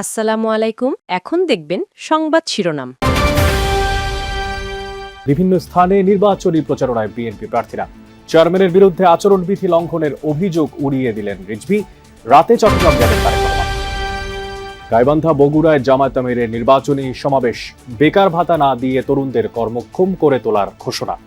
আসসালামু আলাইকুম। এখন দেখবেন সংবাদ শিরোনাম। বিভিন্ন স্থানে নির্বাচনী প্রচারণায় বিএনপি প্রার্থীরা চেয়ারম্যানের বিরুদ্ধে আচরণবিধি লঙ্ঘনের অভিযোগ উড়িয়ে দিলেন রিজভী। রাতে চট্টগ্রাম যাবেন তারেক রহমান। গাইবান্ধা বগুড়ায় জামায়াত আমিরের নির্বাচনী সমাবেশ, বেকার ভাতা না দিয়ে তরুণদের কর্মক্ষম করে তোলার ঘোষণা।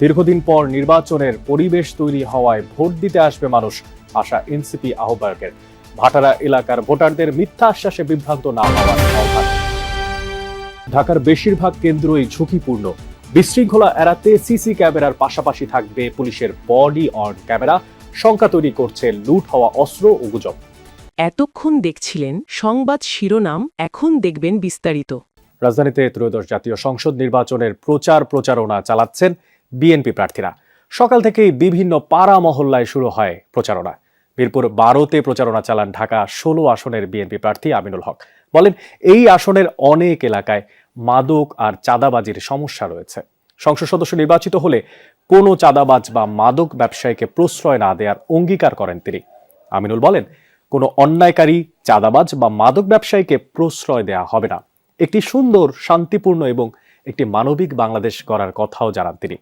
দীর্ঘদিন পর নির্বাচনের পরিবেশ তৈরি হওয়ায় ভোট দিতে আসবে মানুষ, আশা এনসিপি আহ্বায়কের। ভাটারা এলাকার ভোটারদের মিথ্যা আশ্বাসে বিভ্রান্ত না হওয়ার আহ্বান। ঢাকার বেশিরভাগ কেন্দ্রই ঝুঁকিপূর্ণ, বিশৃঙ্খলা এড়াতে সিসি ক্যামেরার পাশাপাশি থাকবে পুলিশের বডি অন ক্যামেরা। শঙ্কা তৈরি করছে লুট হওয়া অস্ত্র ও গুজব। এতক্ষণ দেখছিলেন সংবাদ শিরোনাম, এখন দেখবেন বিস্তারিত। রাজধানীতে ত্রয়োদশ জাতীয় সংসদ নির্বাচনের প্রচারণা চালাচ্ছেন বিএনপি প্রার্থীরা। সকাল থেকেই বিভিন্ন পাড়া মহল্লায় শুরু হয় প্রচারণা। মিরপুর 12তে প্রচারণা চালান ঢাকা 16 আসনের বিএনপি প্রার্থী আমিনুল হক। বলেন, এই আসনের অনেক এলাকায় মাদক আর চাঁদাবাজির সমস্যা রয়েছে। সংসদ সদস্য নির্বাচিত হলে কোনো চাঁদাবাজ বা মাদক ব্যবসায়ীকে প্রশ্রয় না দেওয়ার অঙ্গীকার করেন তিনি। আমিনুল বলেন, কোনো অন্যায়কারী, চাঁদাবাজ বা মাদক ব্যবসায়ীকে প্রশ্রয় দেওয়া হবে না। একটি সুন্দর, শান্তিপূর্ণ এবং একটি মানবিক বাংলাদেশ গড়ার কথাও জানান তিনি।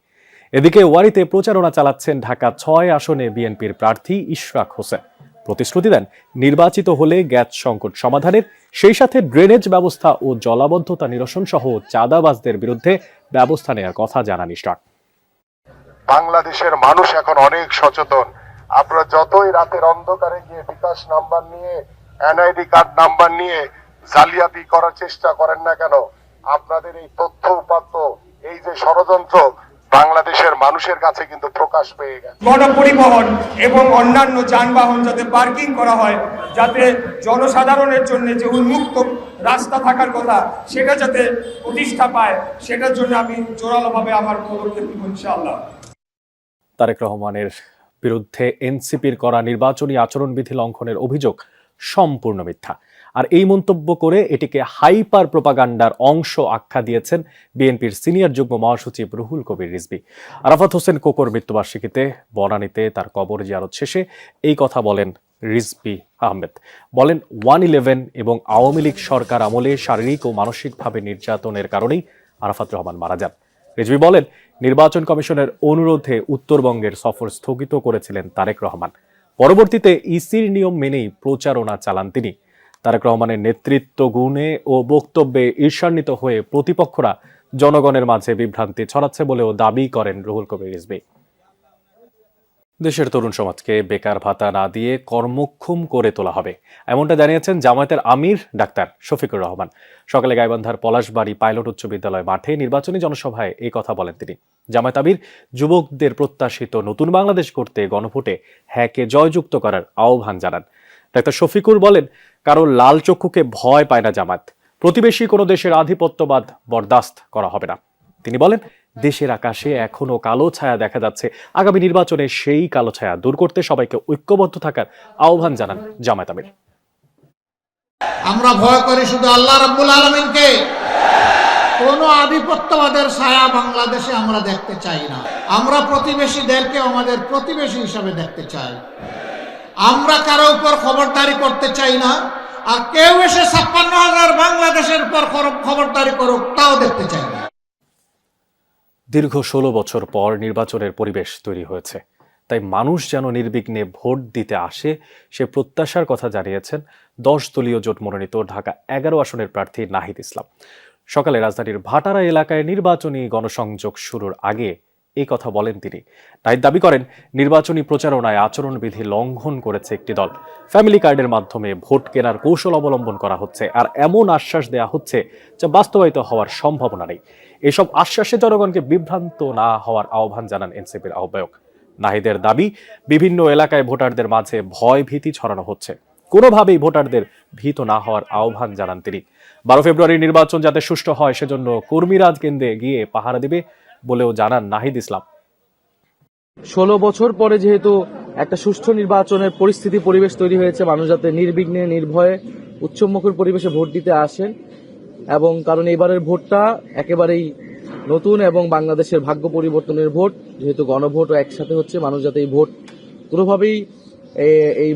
এদিকে ওয়ারিতে প্রচারণা চালাচ্ছেন ঢাকা 6 আসনে বিএনপির প্রার্থী ইশরাক হোসেন। প্রতিশ্রুতি দেন নির্বাচিত হলে গ্যাস সংকট সমাধানের, সেই সাথে ড্রেনেজ ব্যবস্থা ও জলাবদ্ধতা নিরসন সহ চাঁদাবাজদের বিরুদ্ধে ব্যবস্থা নেওয়ার কথা জানান ইশরাক। বাংলাদেশের মানুষ এখন অনেক সচেতন। আপনারা যতই রাতের অন্ধকারে গিয়ে বিকাশ নাম্বার নিয়ে, এনআইডি কার্ড নাম্বার নিয়ে জালিয়াতি করার চেষ্টা করেন না কেন, আপনাদের এই তথ্য উপাত্ত, এই যে ষড়যন্ত্র বাংলাদেশের মানুষের কাছে কিন্তু প্রকাশ পেয়ে গেছে। গণপরিবহন এবং অন্যান্য যানবাহন যাতে পার্কিং করা হয়, যাতে জনসাধারণের জন্য যে উন্মুক্ত রাস্তা থাকার কথা সেটা যাতে প্রতিষ্ঠা পায়, সেটার জন্য আমি জোরালোভাবে আমার পদক্ষেপ নিব ইনশাআল্লাহ। তারেক রহমানের বিরুদ্ধে এনসিপির করা নির্বাচনী আচরণবিধি লঙ্ঘনের অভিযোগ সম্পূর্ণ মিথ্যা। আর এই মন্তব্য করে এটিকে হাইপার প্রোপাগান্ডার অংশ আখ্যা দিয়েছেন বিএনপির সিনিয়র যুগ্ম মহাসচিব রুহুল কবির রিজভী। আরাফাত হোসেন কোকোর মৃত্যুবার্ষিকীতে বনানীতে তার কবর জিয়ারত শেষে এই কথা বলেন রিজভী আহমেদ। বলেন, 1/11 এবং আওয়ামী লীগ সরকার আমলে শারীরিক ও মানসিকভাবে নির্যাতনের কারণেই আরাফাত রহমান মারা যান। রিজভী বলেন, নির্বাচন কমিশনের অনুরোধে উত্তরবঙ্গের সফর স্থগিত করেছিলেন তারেক রহমান। পরবর্তীতে ইসির নিয়ম মেনেই প্রচারণা চালান তিনি। তারেক রহমানের নেতৃত্ব গুণে ও বক্তব্যে ঈর্ষান্বিত হয়ে প্রতিপক্ষরা জনগণের মাঝে বিভ্রান্তি ছড়াচ্ছে বলেও দাবি করেন রুহুল কবির রিজভী। দেশের তরুণ সমাজকে বেকার ভাতা না দিয়ে কর্মক্ষম করে তোলা হবে, এমনটা জানিয়েছেন জামায়াতের আমির ডাক্তার শফিকুর রহমান। সকালে গাইবান্ধার পলাশবাড়ি পাইলট উচ্চ বিদ্যালয় মাঠে নির্বাচনী জনসভায় এই কথা বলেন তিনি। জামায়াত আমির যুবকদের প্রত্যাশিত নতুন বাংলাদেশ করতে গণভোটে হ্যাঁকে জয়যুক্ত করার আহ্বান জানান। ডাক্তার শফিকুর বলেন, কারো লাল চক্ষুকে ভয় পায় না জামায়াত। প্রতিবেশী কোনো দেশের আধিপত্যবাদ বরদাস্ত করা হবে না। তিনি বলেন, দেশের আকাশে এখনো কালো ছায়া দেখা যাচ্ছে। আগামী নির্বাচনে সেই কালো ছায়া দূর করতে সবাইকে ঐক্যবদ্ধ থাকার আহ্বান জানান জামায়াত আমির। আমরা ভয় করি শুধু আল্লাহ রাব্বুল আলামিনকে। কোন আধিপত্যবাদের ছায়া বাংলাদেশে আমরা দেখতে চাই না। আমরা প্রতিবেশীদেরকে আমাদের প্রতিবেশী হিসাবে দেখতে চাই। আমরা কারো উপর খবরদারি করতে চাই না, আর কেউ এসে 56,000 বাংলাদেশের উপর খবরদারি করুক তাও দেখতে চাই না। দীর্ঘ 16 বছর পর নির্বাচনের পরিবেশ তৈরি হয়েছে, তাই মানুষ যেন নির্বিঘ্নে ভোট দিতে আসে সে প্রত্যাশার কথা জানিয়েছেন 10 দলীয় জোট মনোনীত ঢাকা 11 আসনের প্রার্থী নাহিদ ইসলাম। সকালে রাজধানীর ভাটারা এলাকায় নির্বাচনী গণসংযোগ শুরুর আগে এই কথা বলেন তিনি। নাহিদ দাবি করেন, নির্বাচনী প্রচারণায় আচরণবিধি লঙ্ঘন করেছে একটি দল। ফ্যামিলি কার্ডের মাধ্যমে ভোট কেনার কৌশল অবলম্বন করা হচ্ছে, আর এমন আশ্বাস দেয়া হচ্ছে যা বাস্তবায়িত হওয়ার সম্ভাবনা নেই। এসব আশ্বাসে জনগণকে বিভ্রান্ত না হওয়ার আহ্বান জানান এনসিপির আহ্বায়ক। নাহিদের দাবি, বিভিন্ন এলাকায় ভোটারদের মাঝে ভয় ভীতি ছড়ানো হচ্ছে। কোনোভাবেই ভোটারদের ভীত না হওয়ার আহ্বান জানান তিনি। 12 ফেব্রুয়ারি নির্বাচন যাতে সুষ্ঠু হয় সেজন্য কর্মীরা কেন্দ্রে গিয়ে পাহারা দিবে বলেও জানান নাহিদ ইসলাম। 16 বছর পরে যেহেতু একটা সুষ্ঠু নির্বাচনের পরিবেশ তৈরি হয়েছে, মানুষ যাতে নির্বিঘ্নে নির্ভয়ে উৎসবমুখর পরিবেশে ভোট দিতে আসেন, এবং কারণ এবারের ভোটটা একেবারেই নতুন এবং বাংলাদেশের ভাগ্য পরিবর্তনের ভোট, যেহেতু গণভোট একসাথে হচ্ছে, মানুষ যাতে এই ভোট কোনোভাবেই এই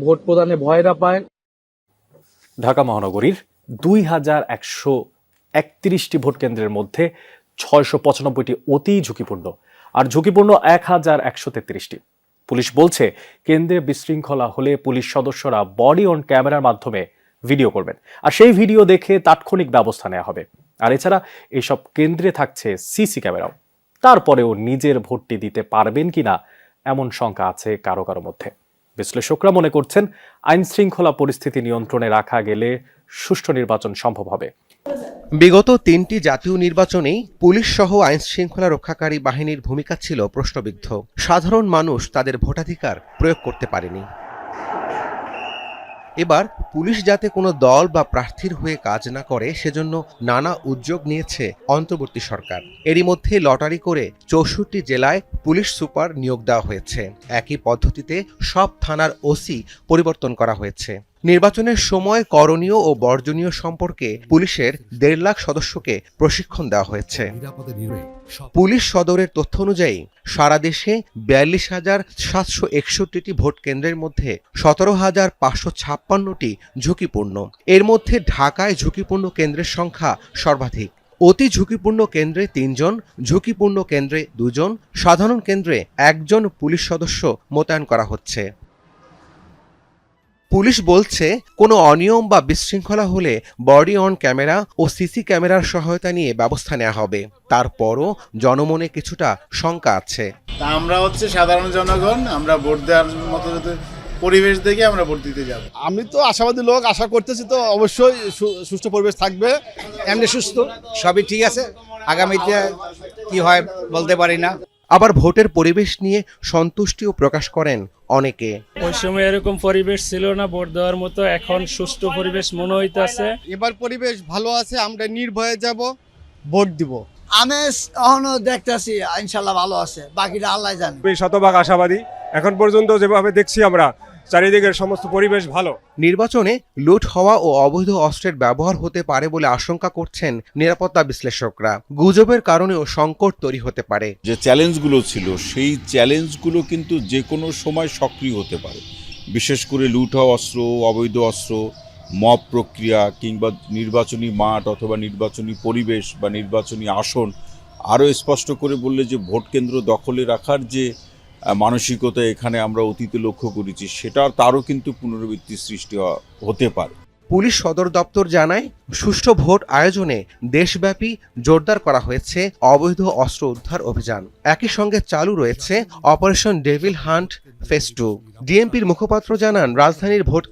ভোট প্রদানে ভয় না পায়। ঢাকা মহানগরীর 2131টি ভোট কেন্দ্রের মধ্যে 695টি অতি ঝুঁকিপূর্ণ আর ঝুঁকিপূর্ণ 1133টি। পুলিশ বলছে কেন্দ্রে বিশৃঙ্খলা হলে পুলিশ সদস্যরা বডি অন ক্যামেরার মাধ্যমে ভিডিও করবেন আর সেই ভিডিও দেখে তাৎক্ষণিক ব্যবস্থা নেওয়া হবে। আর এছাড়া এইসব কেন্দ্রে থাকছে সিসি ক্যামেরাও। তারপরেও নিজের ভোটটি দিতে পারবেন কিনা এমন শঙ্কা আছে কারো কারো মধ্যে। বিশ্লেষকরা মনে করছেন আইন শৃঙ্খলা পরিস্থিতি নিয়ন্ত্রণে রাখা গেলে সুষ্ঠু নির্বাচন সম্ভব হবে। বিগত 3টি জাতীয় নির্বাচনেই পুলিশ সহ আইন শৃঙ্খলা রক্ষাকারী বাহিনীর ভূমিকা ছিল প্রশ্নবিদ্ধ। সাধারণ মানুষ তাদের ভোটাধিকার প্রয়োগ করতে পারেনি। এবার পুলিশ যাতে কোনো দল বা প্রার্থীর হয়ে কাজ না করে সেজন্য নানা উদ্যোগ নিয়েছে অন্তর্বর্তী সরকার। এরই মধ্যে লটারি করে 64 জেলায় পুলিশ সুপার নিয়োগ দেওয়া হয়েছে। একই পদ্ধতিতে সব থানার ওসি পরিবর্তন করা হয়েছে। নির্বাচনের সময় করণীয় ও বর্জনীয় সম্পর্কে পুলিশের 1.5 লাখ সদস্যকে প্রশিক্ষণ দেওয়া হয়েছে। পুলিশ সদরের তথ্য অনুযায়ী সারা দেশে 42,761টি ভোট কেন্দ্রের মধ্যে 17,556টি ঝুঁকিপূর্ণ। এর মধ্যে ঢাকায় ঝুঁকিপূর্ণ কেন্দ্রের সংখ্যা সর্বাধিক। অতি ঝুঁকিপূর্ণ কেন্দ্রে 3 জন, ঝুঁকিপূর্ণ কেন্দ্রে 2 জন, সাধারণ কেন্দ্রে 1 জন পুলিশ সদস্য মোতায়েন করা হচ্ছে। পুলিশ বলছে কোনো অনিয়ম বা বিশৃঙ্খলা হলে বডি অন ক্যামেরা ও সিসি ক্যামেরার সহায়তা নিয়ে ব্যবস্থা নেওয়া হবে। তারপরও জনমনে কিছুটা শঙ্কা আছে। আমরা সাধারণ জনগণ, আমরা ভোট দেওয়ার মতো পরিবেশ দেখে আমরা ভোট দিতে যাব। আমি তো আশাবাদী লোক, আশা করতেছি তো অবশ্যই সুষ্ঠু পরিবেশ থাকবে। এমনি সুস্থ সবই ঠিক আছে, আগামীতে কি হয় বলতে পারি না। আবার ভোটের পরিবেশ নিয়ে সন্তুষ্টিও প্রকাশ করেন অনেকে। ওই সময় এরকম পরিবেশ ছিল না ভোট দেওয়ার মতো, এখন সুষ্ঠু পরিবেশ মনে হইতাছে। এবার পরিবেশ ভালো আছে, আমরা নির্ভয়ে যাব, ভোট দিব। আমি এখনো দেখতেছি ইনশাল্লাহ ভালো আছে, বাকিটা আল্লাহ জানে। শতভাগ আশাবাদী। এখন পর্যন্ত যেভাবে দেখছি আমরা চারিদিকের সমস্ত পরিবেশ ভালো। নির্বাচনে লুট হওয়া ও অবৈধ অস্ত্রের ব্যবহার হতে পারে বলে আশঙ্কা করছেন নিরাপত্তা বিশ্লেষকরা। গুজবের কারণেও সংকট তৈরি হতে পারে। যে চ্যালেঞ্জগুলো ছিল সেই চ্যালেঞ্জগুলো কিন্তু যে কোনো সময় সক্রিয় হতে পারে। বিশেষ করে লুট হওয়া অস্ত্র, অবৈধ অস্ত্র, মব প্রক্রিয়া কিংবা নির্বাচনী মাঠ অথবা নির্বাচনী পরিবেশ বা নির্বাচনী আসন। আরও স্পষ্ট করে বললে যে ভোট কেন্দ্র দখলে রাখার যে মানসিকতা এখানে আমরা অতীতে লক্ষ্য করেছি, তারও কিন্তু পুনরাবৃত্তি সৃষ্টি হতে পারে। পুলিশ সদর দপ্তর জানায় সুষ্ঠু ভোট আয়োজনে দেশব্যাপী জোরদার করা হয়েছে অবৈধ অস্ত্র উদ্ধার অভিযান। একই সঙ্গে চালু রয়েছে অপারেশন ডেভিল হান্ট ফেজ 2। ডিএমপির মুখপাত্র জানান রাজধানীর ভোট